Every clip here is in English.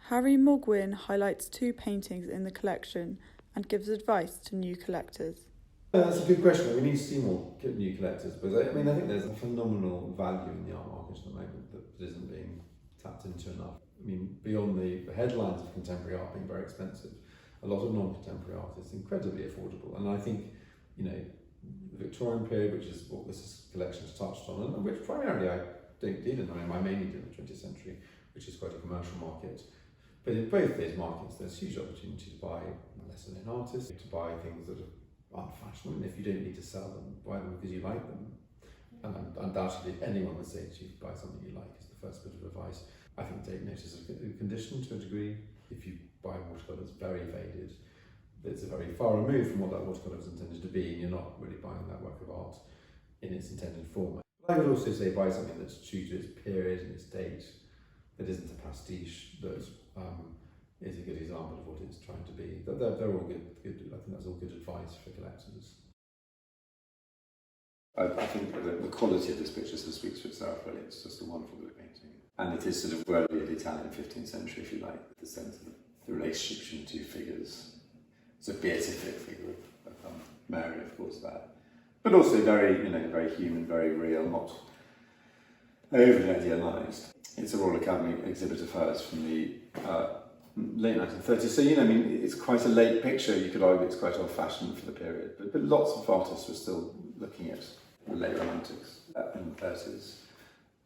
Harry Moore-Gwyn highlights 2 paintings in the collection and gives advice to new collectors. That's a good question. We need to see more new collectors, but I think there's a phenomenal value in the art market at the moment that isn't being tapped into enough. I mean, beyond the headlines of contemporary art being very expensive, a lot of non-contemporary art is incredibly affordable. And I think, the Victorian period, which is what this collection has touched on, and which primarily I don't deal in. I mainly deal in the 20th century, which is quite a commercial market. But in both those markets, there's huge opportunity to buy lesser-known artists, to buy things that aren't fashionable. And if you don't need to sell them, buy them because you like them. And undoubtedly, anyone would say to you, buy something you like is the first bit of advice. I think take notice of the condition to a degree. If you buy watercolours very faded, it's a very far removed from what that watercolour was intended to be, and you're not really buying that work of art in its intended form. I would also say buy something that's true to its period and its date, that isn't a pastiche, that is a good example of what it's trying to be. They're all good. I think that's all good advice for collectors. I think the quality of this picture sort of speaks for itself, really. It's just a wonderful bit of painting. And it is sort of worthy of the Italian 15th century, if you like, the sense of the relationship between 2 figures. It's a beatific figure of Mary, of course, that. But also very, very human, very real, not overly idealised. It's a Royal Academy exhibit of hers from the late 1930s. So, it's quite a late picture. You could argue it's quite old-fashioned for the period. But lots of artists were still looking at the late Romantics in the 30s.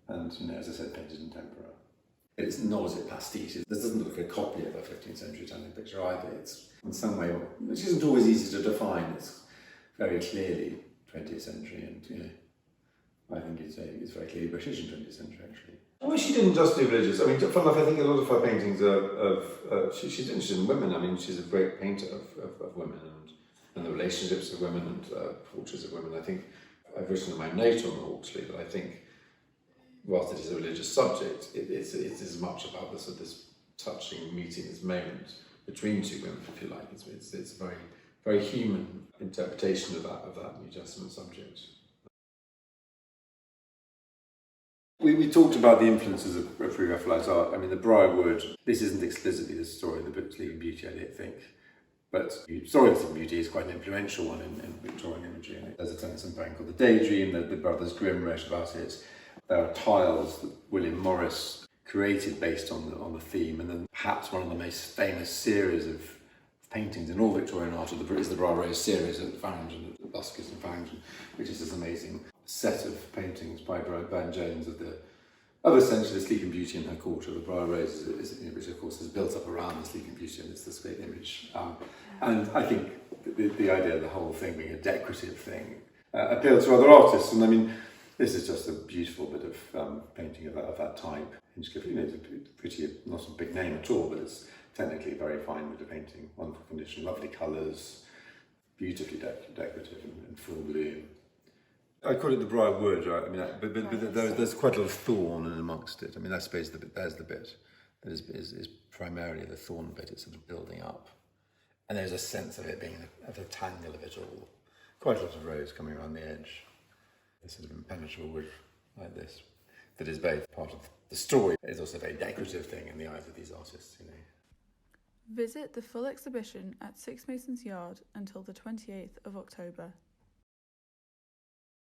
And, as I said, painted in tempera. It's not a pastiche. This doesn't look like a copy of a 15th century Italian picture either. It's in some way, which isn't always easy to define. It's very clearly 20th century, and I think it's very clearly British in 20th century, actually. Well, she didn't just do religious. I mean, fun enough, I think a lot of her paintings she's interested in women. I mean, she's a great painter of women and the relationships of women and portraits of women. I think I've written in my note on the actually that I think, whilst it is a religious subject, it is as much about this touching meeting, this moment between 2 women, if you like. It's a very, very human interpretation of that New Testament subject. We talked about the influences of Pre-Raphaelite art. I mean, the Briarwood, this isn't explicitly the story of the Sleeping Beauty, I don't think. But the story of the Sleeping Beauty is quite an influential one in Victorian imagery. There's a Tennyson poem called The Daydream, the brothers Grimm wrote about it. There are tiles that William Morris created based on the theme, and then perhaps one of the most famous series of paintings in all Victorian art is the Briar Rose series at Farringdon, at Buskers and Farringdon, which is this amazing set of paintings by Burne Jones of essentially the Sleeping Beauty in her quarter. The Briar Rose, which of course is built up around the Sleeping Beauty, and it's this great image. And I think the idea of the whole thing being a decorative thing appealed to other artists, and I mean, this is just a beautiful bit of painting of that type. Hinchcliffe, it's a pretty, not a big name at all, but it's technically a very fine bit of painting, wonderful condition, lovely colours, beautifully decorative and full bloom. I call it the Briarwood, right? I mean, but there's quite a lot of thorn in amongst it. I mean, I suppose there's the bit that is primarily the thorn bit. It's sort of building up, and there's a sense of it being a tangle of it all. Quite a lot of rose coming around the edge. This sort of impenetrable wood like this, that is both part of the story, but is also a very decorative thing in the eyes of these artists, Visit the full exhibition at Six Masons Yard until the 28th of October.